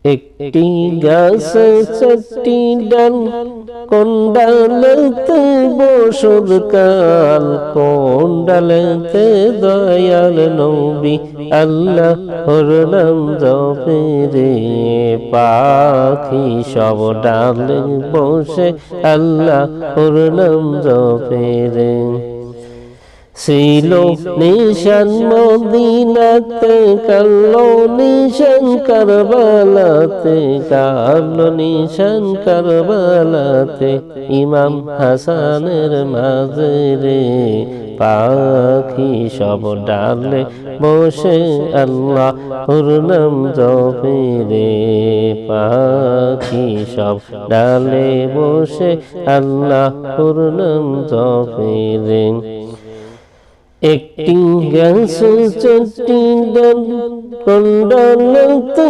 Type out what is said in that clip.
একটি গাছে চারটি ডাল, কোন ডালেতে বসত কাল, কোন ডালেতে দয়াল নবী আল্লাহর নাম জপে রে। পাখি সব ডালে বসে আল্লাহর নাম জপে রে। ছিল নিশান মদিনাতে, কালো নিশান কারবালাতে, কালো নিশান কারবালাতে, ইমাম হাসানের মাঝে রে। পাখি সব ডালে বসে আল্লাহর নাম জপে রে। পাখি সব ডালে বসে আল্লাহর নাম জপে রে। একটি গাছে চারটি ডাল, কোন ডালেতে